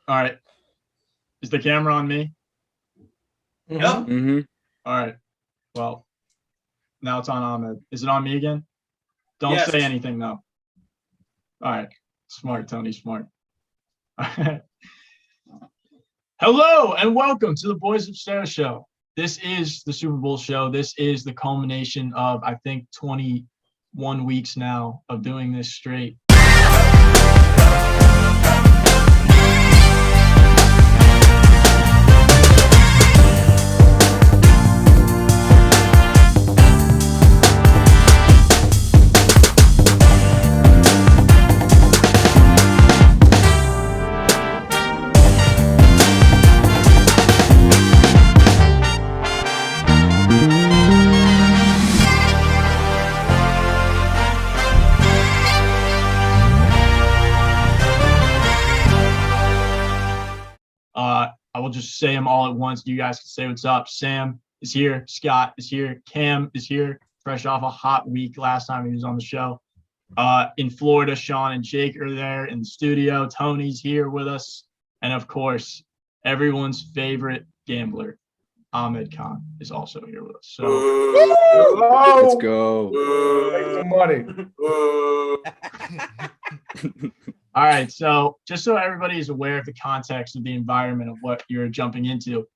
All right. Is the camera on me? Yep. Mm-hmm. All right. Well, now it's on Ahmed. Is it on me again? Don't Yes. say anything, though. All right. Smart, Tony. Smart. Hello and welcome to the Boys of Massaro show. This is the Super Bowl show. This is the culmination of, I think, 21 weeks now of doing this straight. I will just say them all at once. You guys can say what's up. Sam is here. Scott is here. Cam is here. Fresh off a hot week last time he was on the show. In Florida, Sean and Jake are there in the studio. Tony's here with us. And of course, everyone's favorite gambler, Ahmed Khan, is also here with us. So Let's go. Make some money. all right, so just so everybody is aware of the context of the environment of what you're jumping into,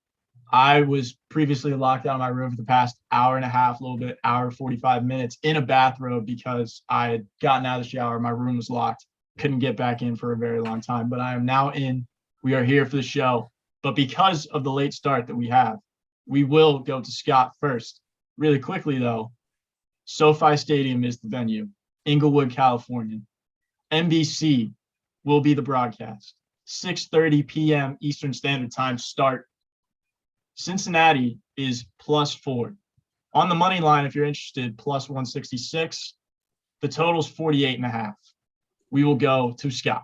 I was previously locked out of my room for the past hour and a half, a little bit, hour 45 minutes in a bathrobe because I had gotten out of the shower. My room was locked, couldn't get back in for a very long time, but I am now in. We are here for the show. But because of the late start that we have, we will go to Scott first. Really quickly, though, SoFi Stadium is the venue, Inglewood, California. NBC will be the broadcast. 6:30 p.m. Eastern Standard Time start. Cincinnati is +4. On the money line, if you're interested, +166. The total's 48.5. We will go to Scott.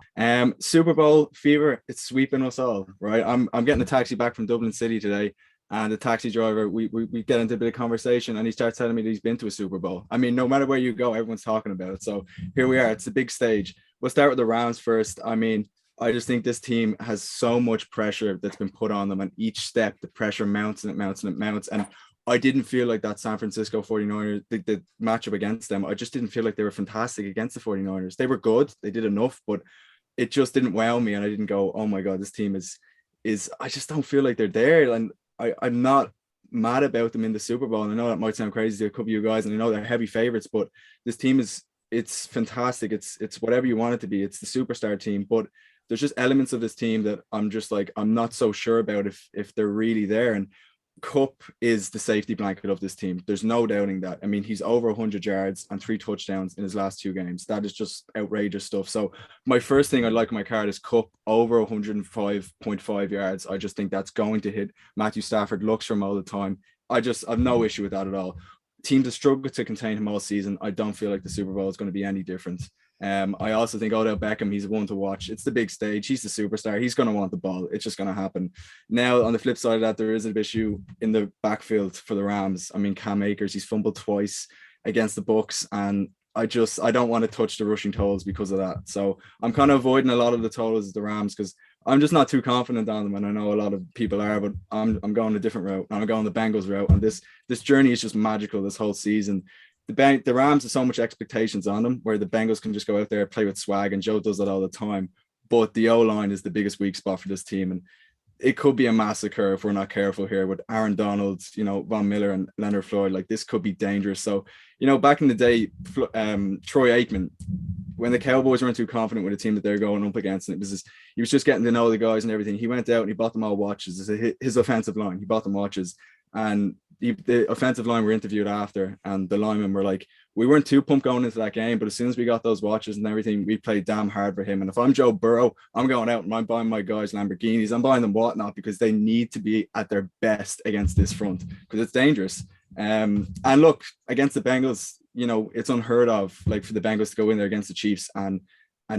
Super Bowl fever, it's sweeping us all, right? I'm getting a taxi back from Dublin City today, and the taxi driver, we get into a bit of conversation, and he starts telling me that he's been to a Super Bowl. I mean, no matter where you go, everyone's talking about it. So here we are. It's a big stage. We'll start with the Rams first. I mean, I just think this team has so much pressure that's been put on them, and each step the pressure mounts and it mounts and it mounts. And I didn't feel like that San Francisco 49ers, the matchup against them, I just didn't feel like they were fantastic against the 49ers. They were good. They did enough, but it just didn't wow me. And I didn't go, oh my God, this team is I just don't feel like they're there. And I'm not mad about them in the Super Bowl. And I know that might sound crazy to a couple of you guys, and I know they're heavy favorites, but this team it's fantastic. It's whatever you want it to be. It's the superstar team, but there's just elements of this team that I'm just like, I'm not so sure about if they're really there. And Kupp is the safety blanket of this team. There's no doubting that. I mean, he's over 100 yards and 3 touchdowns in his last 2 games. That is just outrageous stuff. So my first thing I'd like on my card is Kupp over 105.5 yards. I just think that's going to hit. Matthew Stafford looks for him all the time. I've no issue with that at all. Teams have struggled to contain him all season. I don't feel like the Super Bowl is going to be any different. I also think Odell Beckham, he's one to watch. It's the big stage. He's the superstar. He's going to want the ball. It's just going to happen. Now, on the flip side of that, there is an issue in the backfield for the Rams. I mean, Cam Akers, he's fumbled twice against the Bucs, and I don't want to touch the rushing totals because of that. So I'm kind of avoiding a lot of the totals of the Rams because I'm just not too confident on them, and I know a lot of people are, but I'm going a different route. I'm going the Bengals route, and this journey is just magical this whole season. The Rams have so much expectations on them, where the Bengals can just go out there, play with swag, and Joe does that all the time. But the O-line is the biggest weak spot for this team, and it could be a massacre if we're not careful here with Aaron Donald, Von Miller and Leonard Floyd. Like, this could be dangerous. So, back in the day, Troy Aikman, when the Cowboys weren't too confident with the team that they're going up against, and he was just getting to know the guys and everything. He went out and he bought them all watches. His offensive line, he bought them watches, and the offensive line were interviewed after, and the linemen were like, we weren't too pumped going into that game, but as soon as we got those watches and everything, we played damn hard for him. And if I'm Joe Burrow, I'm going out and I'm buying my guys Lamborghinis. I'm buying them whatnot because they need to be at their best against this front because it's dangerous. And look, against the Bengals, it's unheard of, like, for the Bengals to go in there against the Chiefs and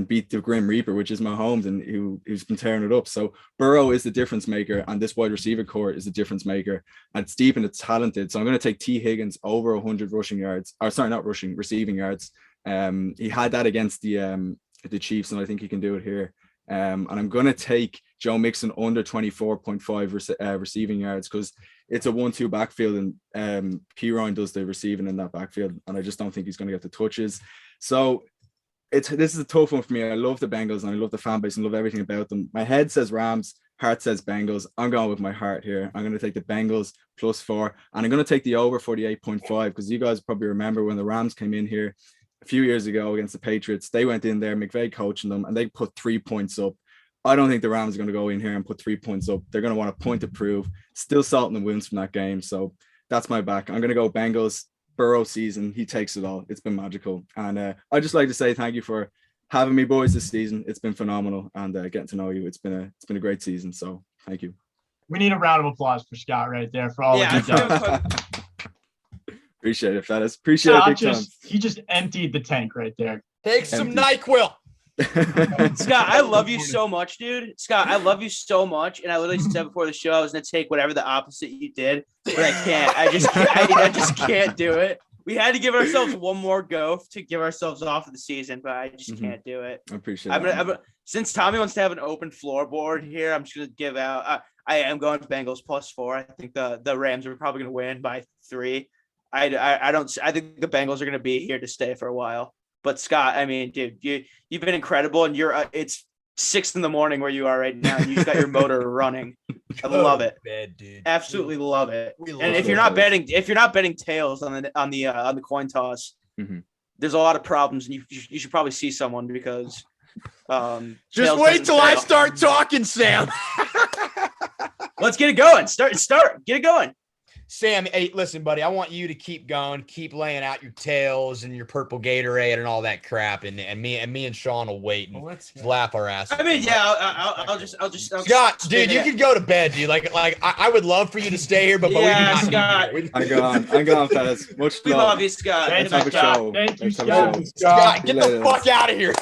beat the Grim Reaper, which is Mahomes, and who's been tearing it up. So Burrow is the difference maker, and this wide receiver core is the difference maker. And it's deep and it's talented. So I'm going to take T. Higgins over 100 receiving yards. He had that against the Chiefs, and I think he can do it here. And I'm going to take Joe Mixon under 24.5 receiving yards because it's a 1-2 backfield and Perine does the receiving in that backfield. And I just don't think he's going to get the touches. So this is a tough one for me. I love the Bengals and I love the fan base and love everything about them. My head says Rams, heart says Bengals. I'm going with my heart here. I'm going to take the Bengals +4, and I'm going to take the over 48.5 because you guys probably remember when the Rams came in here a few years ago against the Patriots. They went in there, McVay coaching them, and they put 3 points up. I don't think the Rams are going to go in here and put 3 points up. They're going to want a point to prove. Still salting the wounds from that game. So that's my back. I'm going to go Bengals. Burrow season. He takes it all. It's been magical. And I just like to say thank you for having me, boys, this season. It's been phenomenal. And getting to know you. It's been a great season. So thank you. We need a round of applause for Scott right there for all of you done. Appreciate it, fellas. Appreciate it big time. He just emptied the tank right there. Take some NyQuil. Scott, I love you so much, dude. Scott, I love you so much. And I literally said before the show I was going to take whatever the opposite you did, but I can't. I just can't do it. We had to give ourselves one more go to give ourselves off of the season, but I just can't do it. I appreciate it. Since Tommy wants to have an open floorboard here, I'm just going to give out. I am going Bengals +4. I think the Rams are probably going to win by 3. I think the Bengals are going to be here to stay for a while. But Scott, I mean, dude, you've been incredible, and it's 6 a.m. where you are right now, and you just got your motor running. I love it, bad, dude. Absolutely love it. And if you're not betting tails on the coin toss, there's a lot of problems, and you should probably see someone because just wait till I start talking, Sam. Let's get it going. Start. Get it going. Sam, hey, listen, buddy, I want you to keep going, keep laying out your tails and your purple Gatorade and all that crap, and me and Sean will wait and laugh our asses. I mean, yeah, I'll just Scott, dude, you can go to bed, dude. Like I would love for you to stay here, but yeah, Scott, I'm gone, fellas. Much love. We love you, Scott. Thank Let's have a show. Thank you, Let's have a show. Scott, get the fuck out of here.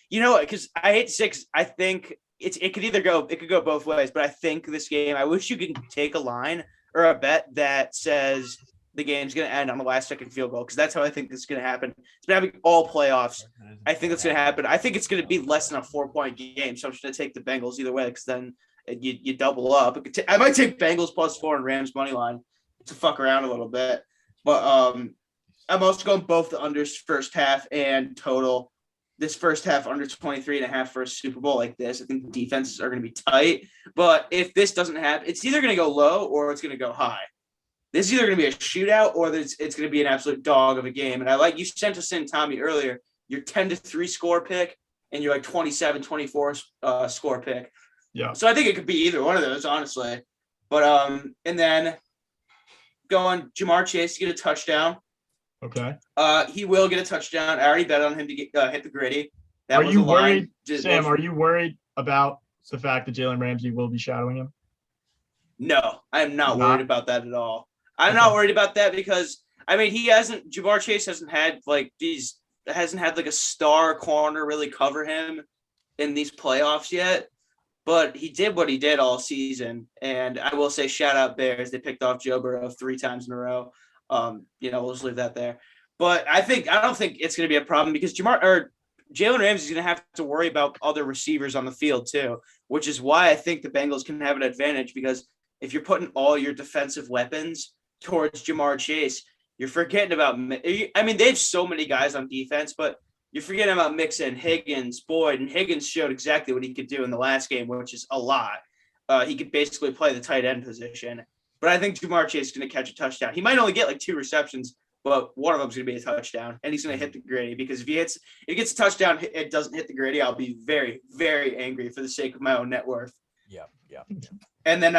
You know what? Because I hate 6. I think it could go both ways, but I think this game, I wish you could take a line or a bet that says the game's going to end on the last second field goal, because that's how I think this is going to happen. It's been happening all playoffs. I think that's going to happen. I think it's going to be less than a 4-point game, so I'm just going to take the Bengals either way, because then you double up. I might take Bengals +4 and Rams money line to fuck around a little bit, but I'm also going both the unders first half and total. This first half under 23.5 for a Super Bowl like this. I think the defenses are going to be tight. But if this doesn't happen, it's either going to go low or it's going to go high. This is either going to be a shootout or it's going to be an absolute dog of a game. And I like you sent us in, Tommy, earlier, your 10-3 score pick and your 27-24 score pick. Yeah. So I think it could be either one of those, honestly. But and then going Jamar Chase to get a touchdown. Okay. He will get a touchdown. I already bet on him to get hit the gritty. Are you worried, Sam? Are you worried about the fact that Jalen Ramsey will be shadowing him? No, I'm not worried about that at all. I'm not worried about that because I mean Jamar Chase hasn't had like a star corner really cover him in these playoffs yet. But he did what he did all season, and I will say shout out Bears. They picked off Joe Burrow 3 times in a row. We'll just leave that there. But I don't think it's going to be a problem because Jalen Ramsey is going to have to worry about other receivers on the field too, which is why I think the Bengals can have an advantage, because if you're putting all your defensive weapons towards Jamar Chase, you're forgetting about – I mean, they have so many guys on defense, but you're forgetting about Mixon, Higgins, Boyd, and Higgins showed exactly what he could do in the last game, which is a lot. He could basically play the tight end position. But I think Jamar Chase is going to catch a touchdown. He might only get like 2 receptions, but one of them is going to be a touchdown, and he's going to hit the gritty. Because if he gets a touchdown, it doesn't hit the gritty, I'll be very, very angry for the sake of my own net worth. Yeah. And then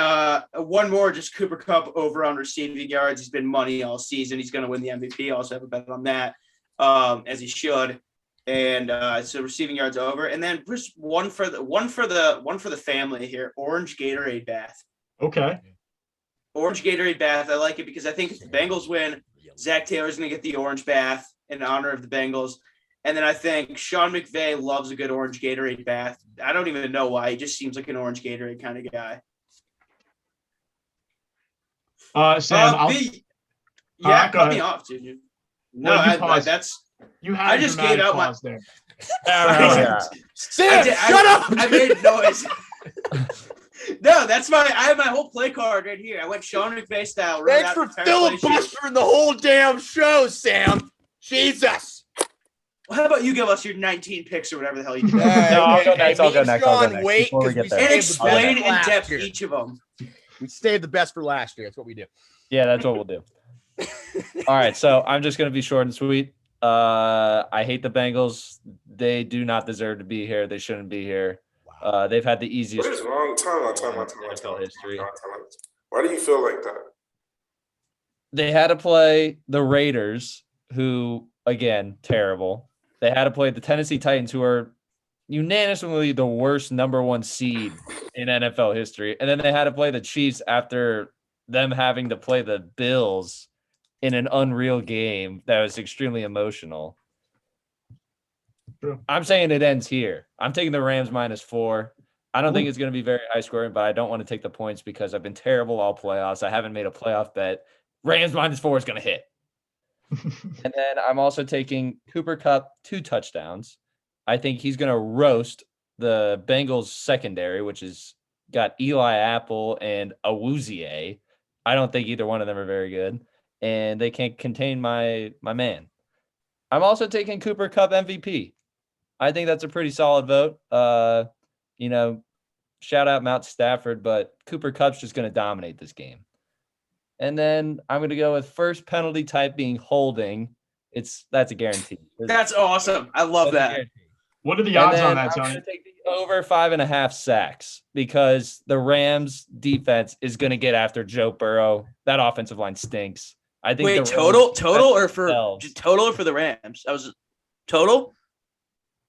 one more, just Cooper Kupp over on receiving yards. He's been money all season. He's going to win the MVP. Also have a bet on that, as he should. And so receiving yards over, and then just one for the family here. Orange Gatorade bath. Okay. Orange Gatorade bath. I like it because I think if the Bengals win, Zach Taylor's going to get the orange bath in honor of the Bengals. And then I think Sean McVay loves a good orange Gatorade bath. I don't even know why. He just seems like an orange Gatorade kind of guy. Sam, cut me off, dude. No, I just gave out my there. Sam, I shut up! I made noise. No, I have my whole play card right here. I went Sean McVay style. Thanks for filibustering the whole damn show, Sam. Jesus. Well, how about you give us your 19 picks or whatever the hell you did? No, I'll go next. I'll go next. I'll go Sean, next. wait, Before we 'cause get there. And saved the explain best in for depth last year. each of them. We saved the best for last year. That's what we do. Yeah, that's what we'll do. All right, so I'm just gonna be short and sweet. I hate the Bengals. They do not deserve to be here. They shouldn't be here. They've had the easiest. What is wrong? Time out. NFL history. Why do you feel like that? They had to play the Raiders, who again terrible. They had to play the Tennessee Titans, who are unanimously the worst number 1 seed in NFL history, and then they had to play the Chiefs after them having to play the Bills in an unreal game that was extremely emotional. True. I'm saying it ends here. I'm taking the Rams -4. I don't think it's going to be very high scoring, but I don't want to take the points because I've been terrible all playoffs. I haven't made a playoff bet. Rams -4 is going to hit. And then I'm also taking Cooper Kupp 2 touchdowns. I think he's going to roast the Bengals secondary, which is got Eli Apple and Awuzie. I don't think either one of them are very good, and they can't contain my man. I'm also taking Cooper Kupp MVP. I think that's a pretty solid vote. Shout out Mount Stafford, but Cooper Kupp's just going to dominate this game. And then I'm going to go with first penalty type being holding. That's a guarantee. That's awesome. I love that. What are the odds on that, I'm Tony? going to take the over 5.5 sacks because the Rams defense is going to get after Joe Burrow. That offensive line stinks. I think. Wait, total or for the Rams? That was total.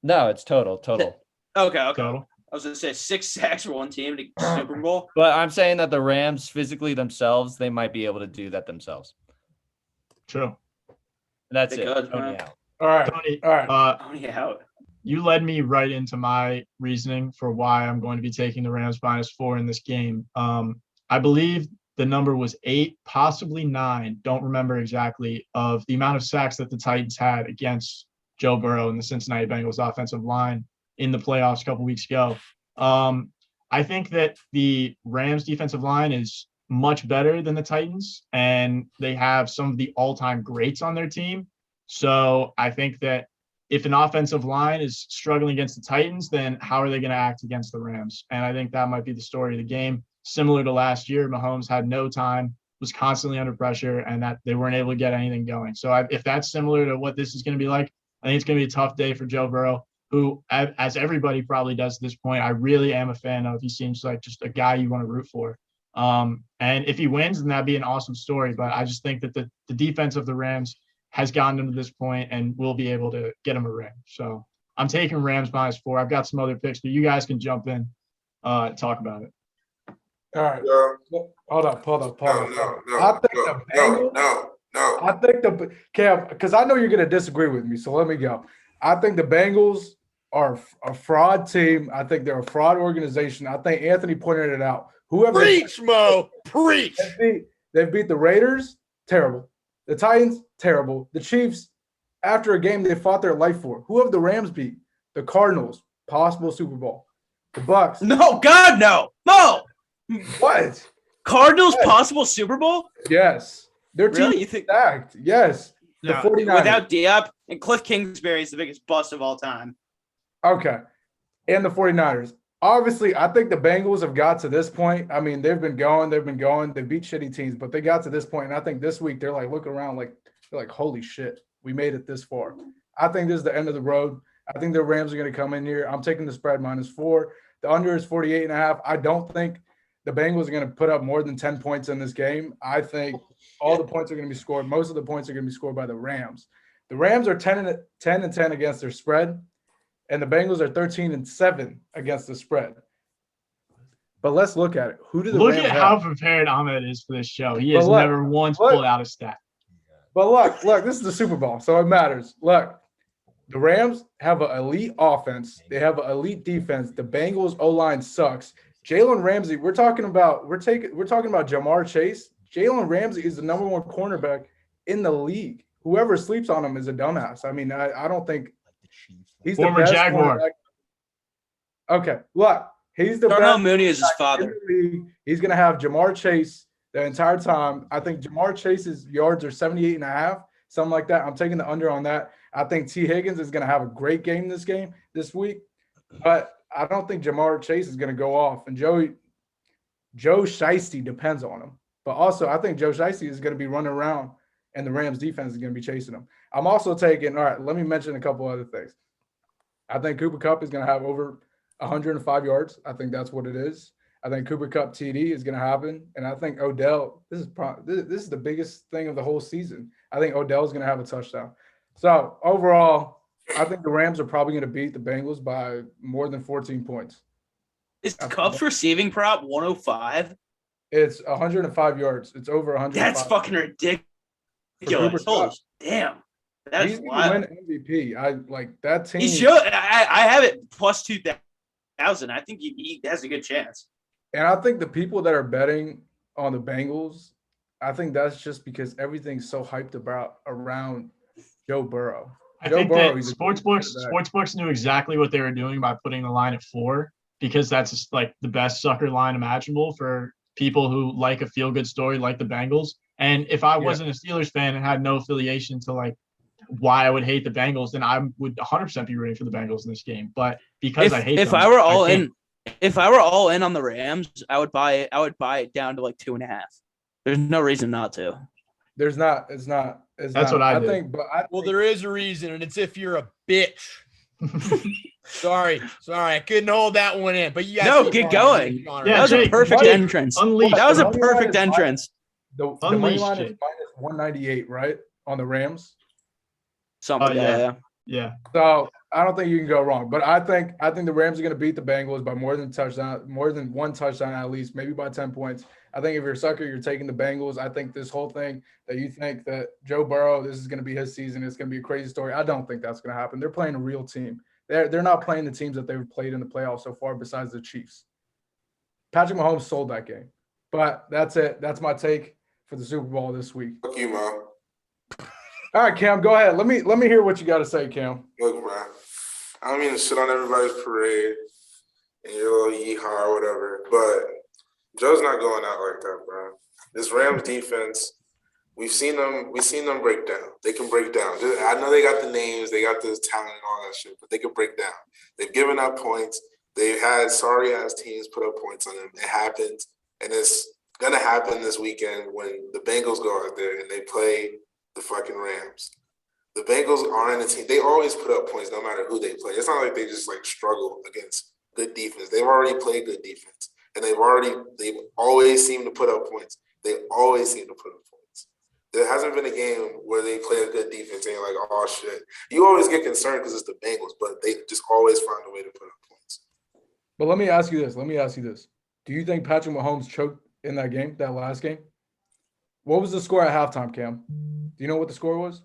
No, it's total. Okay. Total. I was gonna say 6 sacks for one team to Super Bowl. But I'm saying that the Rams physically themselves, they might be able to do that themselves. True. That's They it. could, Tony man. out. All right. Tony, All right. Tony out. you led me right into my reasoning for why I'm going to be taking the Rams -4 in this game. I believe the number was 8, possibly 9. Don't remember exactly of the amount of sacks that the Titans had against Joe Burrow and the Cincinnati Bengals offensive line in the playoffs a couple weeks ago. I think that the Rams defensive line is much better than the Titans, and they have some of the all-time greats on their team. So I think that if an offensive line is struggling against the Titans, then how are they going to act against the Rams? And I think that might be the story of the game. Similar to last year, Mahomes had no time, was constantly under pressure, and that they weren't able to get anything going. So if that's similar to what this is going to be like, I think it's going to be a tough day for Joe Burrow, who, as everybody probably does at this point, I really am a fan of. He seems like just a guy you want to root for. And if he wins, then that'd be an awesome story. But I just think that the defense of the Rams has gotten them to this point and will be able to get him a ring. So I'm taking Rams -4. I've got some other picks, but you guys can jump in, talk about it. All right. Yeah. Hold up. No. I think the Bengals. No. I think Cam, because I know you're going to disagree with me, so let me go. I think the Bengals are a fraud team. I think they're a fraud organization. I think Anthony pointed it out. Whoever Preach, Mo. Preach. They've beat the Raiders, terrible. The Titans, terrible. The Chiefs, after a game they fought their life for. Who have the Rams beat? The Cardinals, possible Super Bowl. The Bucks. No, God, no. Mo. What? Cardinals possible Super Bowl? Yes. Their team Really? is You think stacked. Yes. The 49ers. without Diop and Cliff Kingsbury is the biggest bust of all time. Okay. And the 49ers. Obviously, I think the Bengals have got to this point. I mean, they've been going. They beat shitty teams, but they got to this point, and I think this week they're like looking around like they're like, holy shit, we made it this far. I think this is the end of the road. I think the Rams are going to come in here. I'm taking the spread -4. The under is 48.5. I don't think the Bengals are going to put up more than 10 points in this game. I think all the points are going to be scored. Most of the points are going to be scored by the Rams. The Rams are 10-10 against their spread, and the Bengals are 13-7 against the spread. But let's look at it. Who do the Look Rams at have? how prepared Ahmed is for this show. He has But look, never once look. pulled out a stat. But look, this is the Super Bowl, so it matters. Look, the Rams have an elite offense. They have an elite defense. The Bengals O-line sucks. Jalen Ramsey, we're talking about Jamar Chase. Jalen Ramsey is the number 1 cornerback in the league. Whoever sleeps on him is a dumbass. I mean, I don't think He's the Former best Jaguar. cornerback. Okay, look, he's the Darnell best. Mooney is his in father. the league. He's going to have Jamar Chase the entire time. I think Jamar Chase's yards are 78 and a half, something like that. I'm taking the under on that. I think T. Higgins is going to have a great game this week, but I don't think Jamar Chase is going to go off. And Joe Shiesty depends on him. But also, I think Joe Shiesty is going to be running around, and the Rams defense is going to be chasing him. I'm also taking – all right, let me mention a couple other things. I think Cooper Kupp is going to have over 105 yards. I think that's what it is. I think Cooper Kupp TD is going to happen. And I think Odell – this is the biggest thing of the whole season. I think Odell is going to have a touchdown. So, overall, I think the Rams are probably going to beat the Bengals by more than 14 points. Is Cubs receiving prop 105? It's 105 yards. It's over 105. That's fucking ridiculous. Holy damn. That's He's wild. going to win MVP. I like that team. He should. I have it plus 2,000. I think he has a good chance. And I think the people that are betting on the Bengals, I think that's just because everything's so hyped around Joe Burrow. I think that sportsbooks knew exactly what they were doing by putting the line at 4, because that's just like the best sucker line imaginable for people who like a feel-good story like the Bengals. And if I wasn't a Steelers fan and had no affiliation to like why I would hate the Bengals, then I would 100% be rooting for the Bengals in this game. But because I hate them, if I were all in on the Rams, I would buy it down to like 2.5. There's no reason not to. There's not. It's not. That's what I think. But There is a reason, and it's if you're a bitch. Sorry, I couldn't hold that one in. But you guys get going. Yeah, that was Jake, a perfect entrance. Unleashed. That was a perfect entrance. The money line is minus 198, right, on the Rams. Something. Yeah. So I don't think you can go wrong. But I think the Rams are going to beat the Bengals by more than one touchdown at least, maybe by 10 points. I think if you're a sucker, you're taking the Bengals. I think this whole thing that you think that Joe Burrow, this is going to be his season, it's going to be a crazy story. I don't think that's going to happen. They're playing a real team. They're not playing the teams that they've played in the playoffs so far besides the Chiefs. Patrick Mahomes sold that game. But that's it. That's my take for the Super Bowl this week. Fuck you, Mom. All right, Cam, go ahead. Let me hear what you got to say, Cam. Look, man. I don't mean to shit on everybody's parade and your little yeehaw or whatever, but Joe's not going out like that, bro. This Rams defense, we've seen them break down. They can break down. I know they got the names, they got the talent and all that shit, but they can break down. They've given up points. They've had sorry-ass teams put up points on them. It happens, and it's going to happen this weekend when the Bengals go out there and they play the fucking Rams. The Bengals aren't a team. They always put up points no matter who they play. It's not like they just like struggle against good defense. They've already played good defense, and they've always seemed to put up points. They always seem to put up points. There hasn't been a game where they play a good defense and you're like, oh shit. You always get concerned because it's the Bengals, but they just always find a way to put up points. But let me ask you this. Do you think Patrick Mahomes choked in that game, that last game? What was the score at halftime, Cam? Do you know what the score was?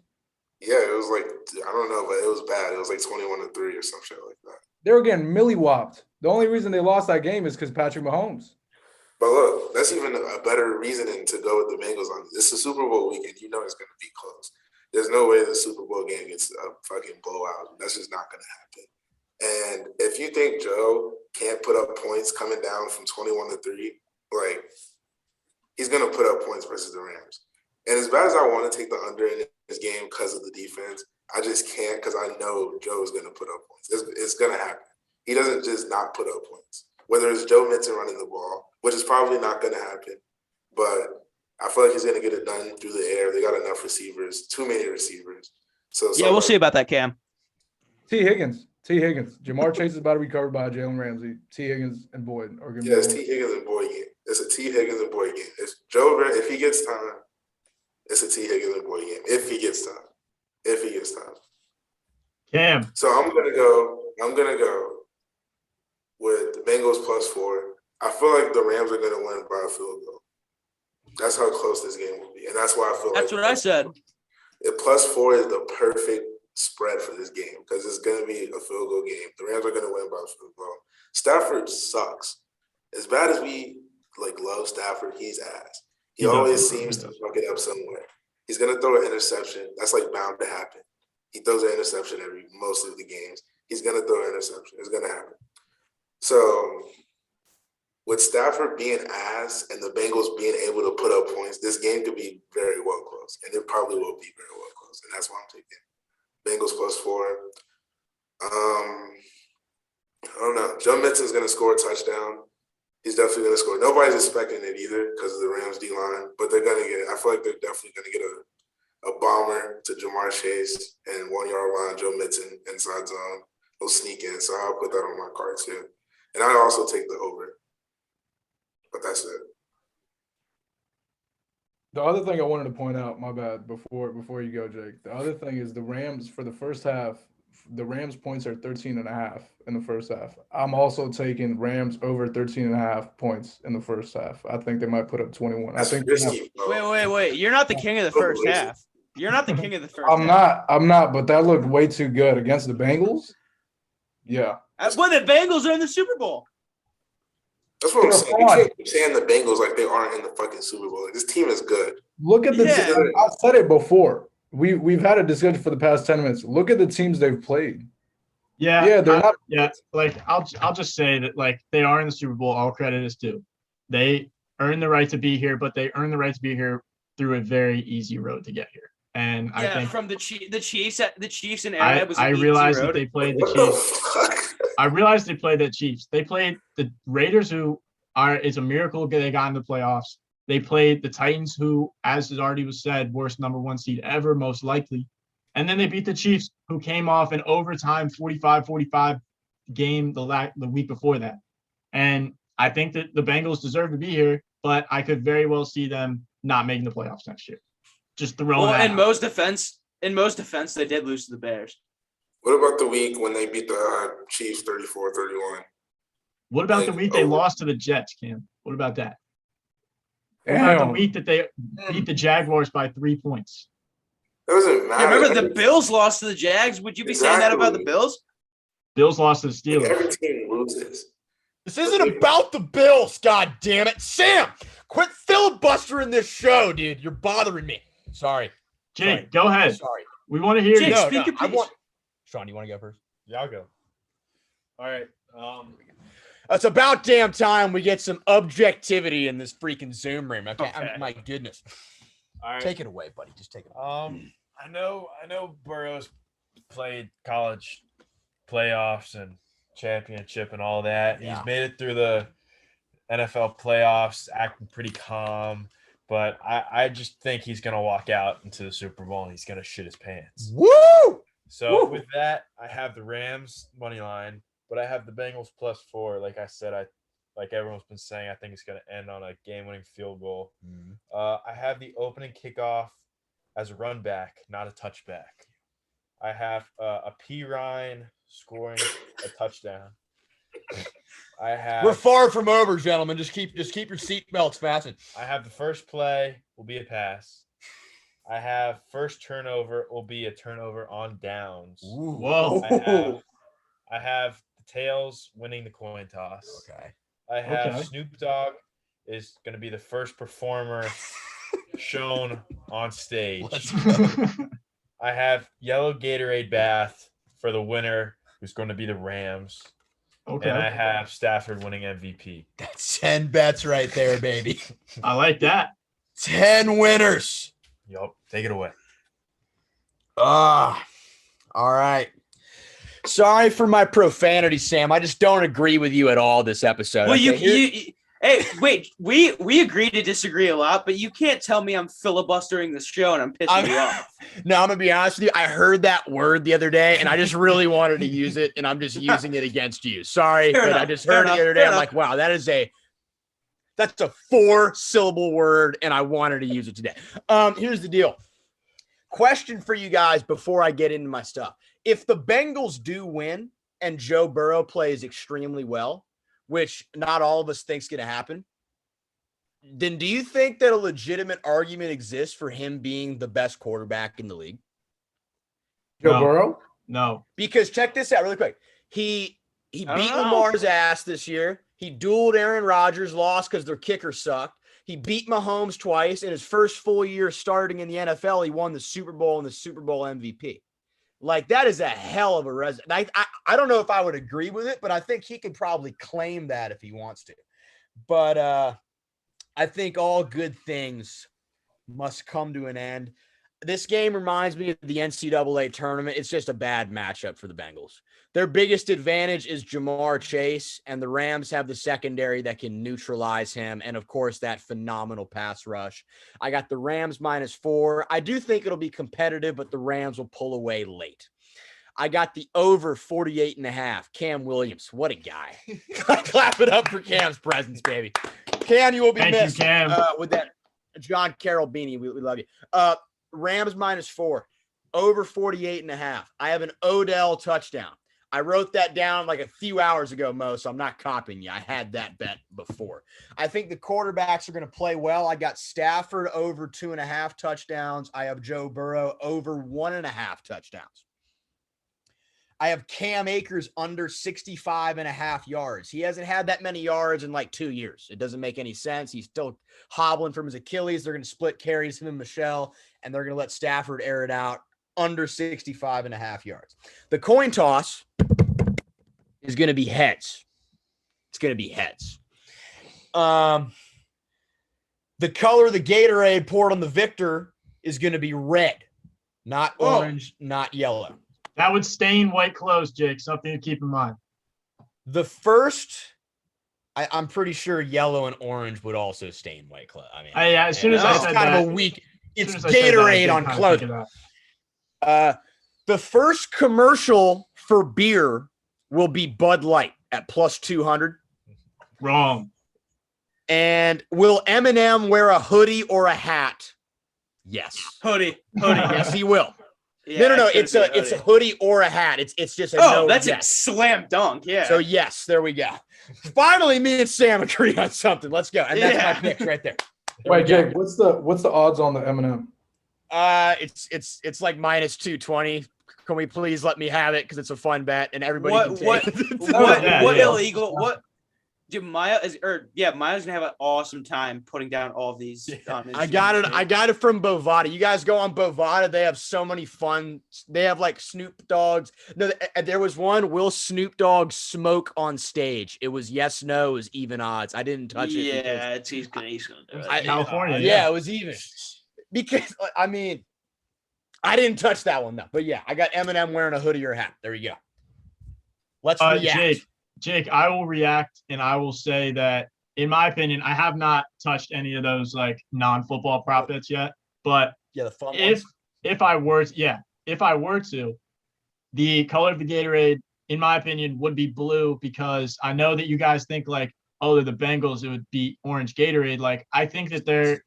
Yeah, it was like, I don't know, but it was bad. It was like 21-3 or some shit like that. They were getting milli-whopped. The only reason they lost that game is because Patrick Mahomes. But look, that's even a better reasoning to go with the Bengals on. It's a Super Bowl weekend. You know it's going to be close. There's no way the Super Bowl game gets a fucking blowout. That's just not going to happen. And if you think Joe can't put up points coming down from 21-3, like, he's going to put up points versus the Rams. And as bad as I want to take the under in this game because of the defense, I just can't because I know Joe's going to put up points. It's going to happen. He doesn't just not put up points. Whether it's Joe Mixon running the ball, which is probably not going to happen, but I feel like he's going to get it done through the air. They got enough receivers, too many receivers. So yeah, we'll see about that, Cam. T. Higgins. Jamar Chase is about to be covered by Jalen Ramsey. T. Higgins and Boyd are going to be. Yeah, it's T. Higgins and Boyd game. It's a T. Higgins and Boyd game. It's Joe. If he gets time, it's a T. Higgins and Boyd game. If he gets time. Cam. So I'm gonna go with the Bengals +4. I feel like the Rams are gonna win by a field goal. That's how close this game will be, and that's why I feel that's like what I said. The +4 is the perfect spread for this game because it's gonna be a field goal game. The Rams are gonna win by a field goal. Stafford sucks. As bad as we love Stafford, he's ass. He always seems to fuck it up somewhere. He's gonna throw an interception. That's bound to happen. He throws an interception most of the games. He's gonna throw an interception. It's gonna happen. So with Stafford being ass and the Bengals being able to put up points, this game could be very well close, and it probably will be very well close, and that's why I'm taking Bengals +4. I don't know. Joe Mixon's gonna score a touchdown. He's definitely gonna score. Nobody's expecting it either because of the Rams D line, but they're gonna get it. I feel like they're definitely gonna get a bomber to Jamar Chase and 1 yard line, Joe Mixon inside zone. He'll sneak in, so I'll put that on my card too. And I also take the over. But that's it. The other thing I wanted to point out, my bad, before you go, Jake. The other thing is the Rams for the first half, the Rams points are 13.5 in the first half. I'm also taking Rams over 13.5 points in the first half. I think they might put up 21. That's I think risky, bro. Wait. You're not the king of the first half. You're not the king of the first half. I'm not, but that looked way too good against the Bengals. Yeah. Well, the Bengals are in the Super Bowl. That's what I'm They're saying. You fine. can't keep saying the Bengals like they aren't in the fucking Super Bowl. Like, this team is good. Look at the Yeah. I said it before. We've had a discussion for the past 10 minutes. Look at the teams they've played. Yeah, Yeah, they're not. Yeah, like I'll just say that like they are in the Super Bowl. All credit is due. They earned the right to be here, but they earned the right to be here through a very easy road to get here. And I think from the Chiefs and Arrowhead was I an easy realized that road. they played the What the Chiefs. fuck? I realized they played the Chiefs. They played the Raiders, who it's a miracle they got in the playoffs. They played the Titans, who, as it already was said, worst #1 seed ever, most likely. And then they beat the Chiefs, who came off an overtime 45-45 game the week before that. And I think that the Bengals deserve to be here, but I could very well see them not making the playoffs next year. Just throwing Well, that in out. most defense, they did lose to the Bears. What about the week when they beat the Chiefs 34-31? What about the like, week they over. lost to the Jets, Cam? What about that? What about the Damn. week that they beat the Jaguars by 3 points? It doesn't matter. Yeah, remember the Bills lost to the Jags? Would you be saying that about the Exactly. Bills? Bills lost to the Like, Steelers. every team loses. This isn't about the Bills, god damn it. Sam, quit filibustering this show, dude. You're bothering me. Sorry. Jake, go ahead. Sorry. We want to hear Jake, you. speak your I piece. want Sean, you want to go first? Yeah, I'll go. All right. It's about damn time we get some objectivity in this freaking Zoom room. Okay. Okay. My goodness. All right. Take it away, buddy. Just take it away. I know Burrow's played college playoffs and championship and all that. Yeah. He's made it through the NFL playoffs, acting pretty calm. But I just think he's gonna walk out into the Super Bowl and he's gonna shit his pants. Woo! So with that, I have the Rams money line, but I have the Bengals +4. Like I said, like everyone's been saying, I think it's gonna end on a game-winning field goal. I have the opening kickoff as a run back, not a touchback. I have a P. Ryan scoring a touchdown. I have We're far from over, gentlemen. Just keep your seatbelts fastened. I have the first play will be a pass. I have first turnover will be a turnover on downs. Whoa. I have the Tails winning the coin toss. Okay. I have Okay. Snoop Dogg is going to be the first performer shown on stage. I have yellow Gatorade bath for the winner, who's going to be the Rams. Okay. And I have Stafford winning MVP. That's 10 bets right there, baby. I like that. 10 winners. Yup. Take it away. All right. Sorry for my profanity, Sam. I just don't agree with you at all this episode. Well, Okay, hey, wait. We agree to disagree a lot, but you can't tell me I'm filibustering the show and I'm pissing you off. No, I'm gonna be honest with you. I heard that word the other day, and I just really wanted to use it, and I'm just using it against you. Sorry, Fair but enough, I just fair heard it the enough, other day. fair I'm enough. like, wow, that's a 4-syllable word, and I wanted to use it today. Here's the deal. Question for you guys before I get into my stuff. If the Bengals do win and Joe Burrow plays extremely well, which not all of us think is going to happen, then do you think that a legitimate argument exists for him being the best quarterback in the league? Joe No. Burrow? No. Because check this out really quick. He beat don't know. Lamar's ass this year. He dueled Aaron Rodgers, lost because their kicker sucked. He beat Mahomes twice. In his first full year starting in the NFL, he won the Super Bowl and the Super Bowl MVP. Like, that is a hell of a resume. I don't know if I would agree with it, but I think he could probably claim that if he wants to. But I think all good things must come to an end. This game reminds me of the NCAA tournament. It's just a bad matchup for the Bengals. Their biggest advantage is Jamar Chase, and the Rams have the secondary that can neutralize him. And, of course, that phenomenal pass rush. I got the Rams -4. I do think it'll be competitive, but the Rams will pull away late. I got the over 48.5. Cam Williams. What a guy. Clap it up for Cam's presence, baby. Cam, you will be missed with that John Carroll beanie. We love you. Rams -4. Over 48.5. I have an Odell touchdown. I wrote that down like a few hours ago, Mo, so I'm not copying you. I had that bet before. I think the quarterbacks are going to play well. I got Stafford over 2.5 touchdowns. I have Joe Burrow over 1.5 touchdowns. I have Cam Akers under 65.5 yards. He hasn't had that many yards in like 2 years. It doesn't make any sense. He's still hobbling from his Achilles. They're going to split carries, him and Michelle, and they're going to let Stafford air it out under 65.5 yards. The coin toss is going to be heads. It's going to be heads. The color of the Gatorade poured on the victor is going to be red, not orange, not yellow. That would stain white clothes, Jake. Something to keep in mind. The first, I'm pretty sure yellow and orange would also stain white clothes. I mean, yeah, as soon as I it's said kind that, of a weak. It's as soon as I said that, I Gatorade did on kind of clothing. think of The first commercial for beer will be Bud Light at +200. Wrong. And will Eminem wear a hoodie or a hat? Yes. Hoodie. Yes, he will. Yeah, No. It's a hoodie or a hat. It's just a no. That's yes. a slam dunk. Yeah. So yes, there we go. Finally, me and Sam agree on something. Let's go. And that's Yeah. my picks right there. Wait, Jake, what's the odds on the M&M? It's like -220. Can we please let me have it because it's a fun bet and everybody can take it. What illegal? What? Dude, Maya's gonna have an awesome time putting down all of these. I got it from Bovada. You guys go on Bovada. They have so many fun. They have like Snoop Dogg's. No, there was one. Will Snoop Dogg smoke on stage? It was yes, no. It was even odds. I didn't touch it. Yeah, he's gonna do it. California. Yeah, it was even. Because I mean, I didn't touch that one though. But yeah, I got Eminem wearing a hoodie or a hat. There you go. Let's react. Jake, I will react and I will say that, in my opinion, I have not touched any of those like non-football prop bets yet. But yeah, the fun ones. if I were to, the color of the Gatorade, in my opinion, would be blue, because I know that you guys think like, oh, they're the Bengals, it would be orange Gatorade. Like, I think that there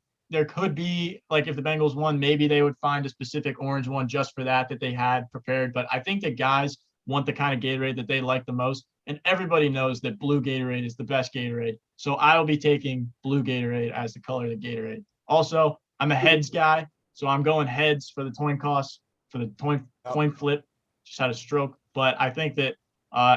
could be, like, if the Bengals won, maybe they would find a specific orange one just for that they had prepared. But I think that guys want the kind of Gatorade that they like the most. And everybody knows that blue Gatorade is the best Gatorade. So I'll be taking blue Gatorade as the color of the Gatorade. Also, I'm a heads guy, so I'm going heads for the coin toss, for the coin flip. Just had a stroke. But I think that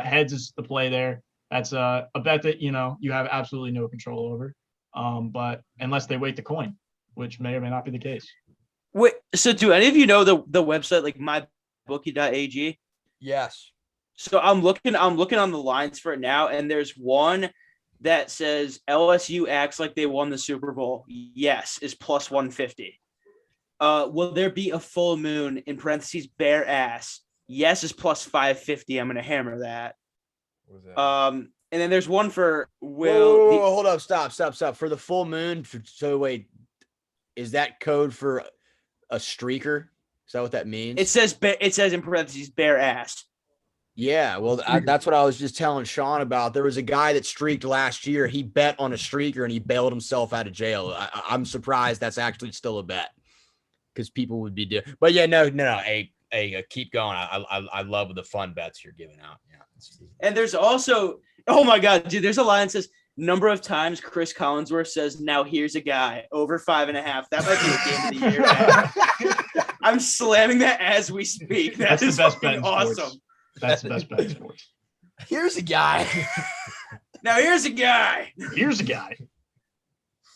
heads is the play there. That's a bet that, you have absolutely no control over. But unless they weight the coin, which may or may not be the case. Wait, so do any of you know the website like mybookie.ag? Yes. So I'm looking on the lines for it now, and there's one that says LSU acts like they won the Super Bowl. Yes, is +150. Will there be a full moon in parentheses bare ass? Yes, is +550. I'm gonna hammer that. What was that? And then there's one for hold up, stop. For the full moon. So wait, is that code for a streaker? Is that what that means? It says in parentheses bare ass. Yeah, well, that's what I was just telling Sean about. There was a guy that streaked last year. He bet on a streaker and he bailed himself out of jail. I'm surprised that's actually still a bet, because people would be doing. But yeah, no. Hey, keep going. I love the fun bets you're giving out. Yeah. And there's also, oh my God, dude, there's a line that says number of times Chris Collinsworth says, "Now here's a guy," over 5.5. That might be the game of the year. Man. I'm slamming that as we speak. That's the best bet in awesome. Sports. That's the best bet in sports. Here's a guy. Now here's a guy. Here's a guy.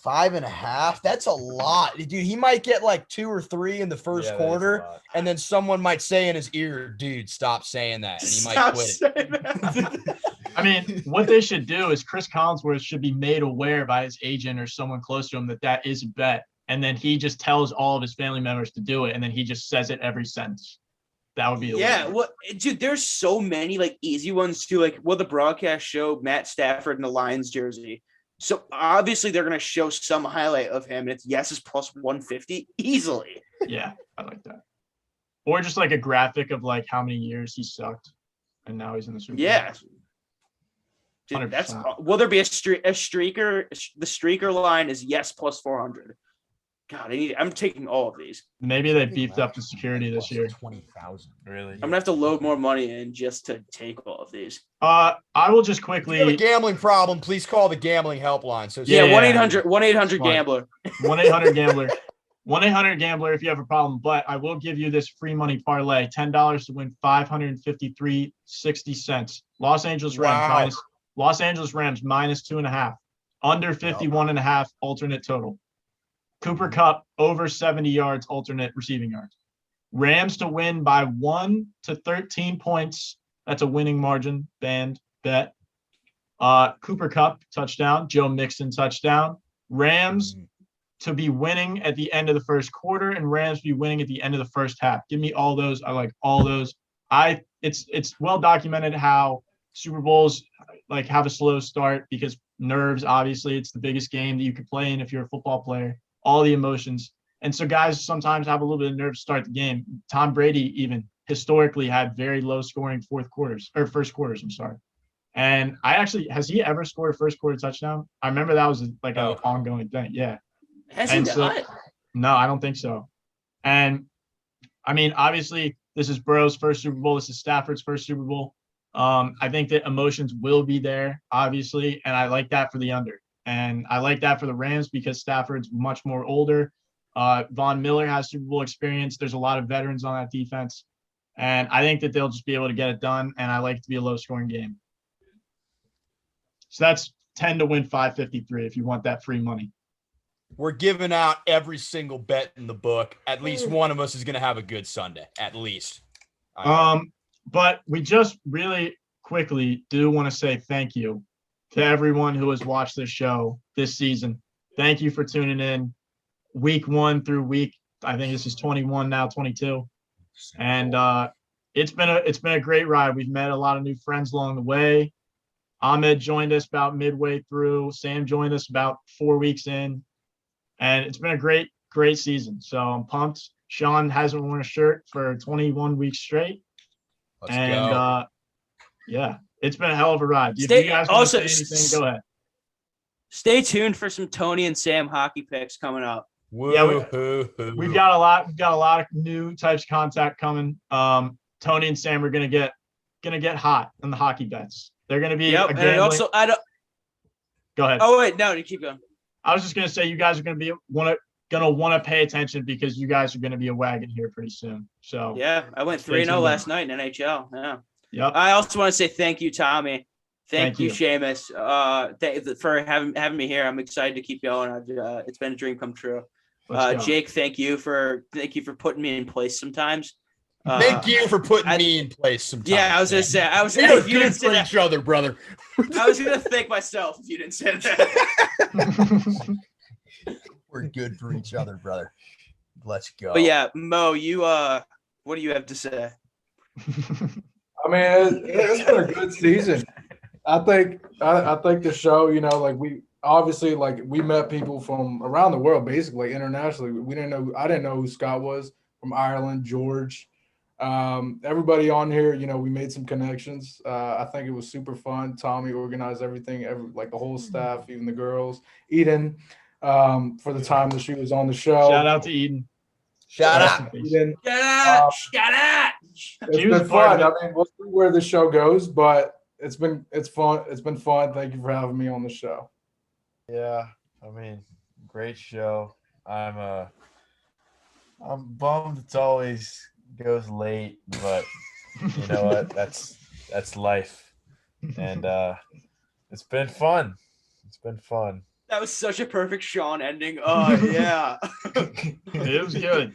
5.5. That's a lot, dude. He might get like 2 or 3 in the first quarter, and then someone might say in his ear, "Dude, stop saying that," and he might quit it. I mean, what they should do is Chris Collinsworth should be made aware by his agent or someone close to him that is a bet, and then he just tells all of his family members to do it, and then he just says it every sentence. That would be the way. Well, dude, there's so many like easy ones too. Like, the broadcast showed Matt Stafford in the Lions jersey. So obviously they're gonna show some highlight of him, and it's is plus 150 easily. Yeah, I like that. Or just like a graphic of like how many years he sucked, and now he's in the Super Bowl. Yeah. Dude, that's will there be a streaker? The streaker line is plus 400. God, I'm taking all of these. Maybe they beefed up the security this year. 20,000. Really? I'm gonna have to load more money in just to take all of these. I will just quickly. If you have a gambling problem, please call the gambling helpline. So 1-800 gambler. 1-800 gambler. 1-800 gambler if you have a problem. But I will give you this free money parlay: $10 to win $553.60. Los Angeles Rams minus 2.5. Under 51.5 alternate total. Cooper Kupp over 70 yards alternate receiving yards. Rams to win by 1 to 13 points. That's a winning margin. Band bet. Cooper Kupp touchdown. Joe Mixon touchdown. Rams to be winning at the end of the first quarter, and Rams to be winning at the end of the first half. Give me all those. I like all those. It's well documented how Super Bowls like have a slow start because nerves. Obviously, it's the biggest game that you could play in if you're a football player. All the emotions. And so guys sometimes have a little bit of nerves to start the game. Tom Brady even historically had very low scoring first quarters, I'm sorry. And has he ever scored a first quarter touchdown? I remember that was like an ongoing thing. Yeah. Has he not? No, I don't think so. And I mean, obviously this is Burrow's first Super Bowl. This is Stafford's first Super Bowl. I think that emotions will be there, obviously. And I like that for the under. And I like that for the Rams because Stafford's much more older. Von Miller has Super Bowl experience. There's a lot of veterans on that defense. And I think that they'll just be able to get it done. And I like it to be a low-scoring game. So that's 10 to win 553 if you want that free money. We're giving out every single bet in the book. At least one of us is going to have a good Sunday. At least. But we just really quickly do want to say thank you to everyone who has watched this show this season. Thank you for tuning in week 1 through I think this is 21 now, 22. And it's been a great ride. We've met a lot of new friends along the way. Ahmed joined us about midway through. Sam joined us about 4 weeks in. And it's been a great season. So I'm pumped. Sean hasn't worn a shirt for 21 weeks straight. Let's go. Yeah. It's been a hell of a ride. If you guys want to say anything, go ahead. Stay tuned for some Tony and Sam hockey picks coming up. Yeah, we've got a lot of new types of contact coming. Tony and Sam are gonna get hot on the hockey bets. They're gonna be and also I don't go ahead. Oh wait, no, you keep going. I was just gonna say you guys are gonna want to pay attention because you guys are gonna be a wagon here pretty soon. So yeah, I went 3-0 last night in NHL. Yeah. Yep. I also want to say thank you, Tommy. Thank you, Seamus, for having me here. I'm excited to keep going. It's been a dream come true. Jake, thank you for putting me in place sometimes. Thank you for putting me in place sometimes. Yeah, I was gonna say if you didn't say that, each other, brother. I was gonna thank myself if you didn't say that. We're good for each other, brother. Let's go. But yeah, Mo, you what do you have to say? I mean, it's been a good season. I think the show, like we obviously we met people from around the world, basically internationally. I didn't know who Scott was from Ireland, George. Everybody on here, we made some connections. I think it was super fun. Tommy organized everything, the whole staff, even the girls. Eden, for the time that she was on the show. Shout out to Eden. Shout out. Eden. Shout out. It's been fun. I mean, we'll see where the show goes, but it's fun. It's been fun. Thank you for having me on the show. Yeah, I mean, great show. I'm bummed it's always goes late, but you know what? That's life. And it's been fun. That was such a perfect Sean ending. Oh yeah. It was good.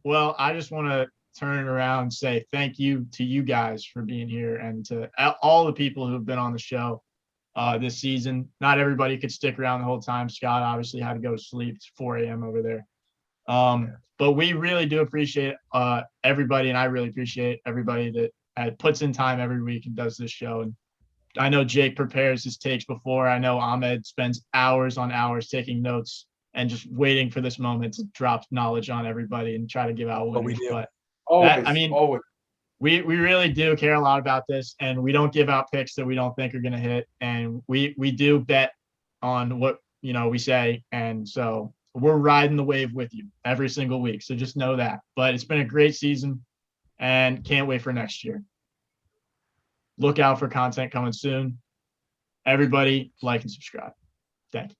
Well, I just want to turn it around and say thank you to you guys for being here and to all the people who have been on the show this season. Not everybody could stick around the whole time. Scott obviously had to go to sleep. It's 4 a.m. over there. But we really do appreciate everybody, and I really appreciate everybody that puts in time every week and does this show. And I know Jake prepares his takes before. I know Ahmed spends hours on hours taking notes and just waiting for this moment to drop knowledge on everybody and try to give out winners. But Always, I mean, always. we really do care a lot about this, and we don't give out picks that we don't think are going to hit. And we do bet on what, we say. And so we're riding the wave with you every single week. So just know that. But it's been a great season and can't wait for next year. Look out for content coming soon. Everybody like and subscribe. Thank you.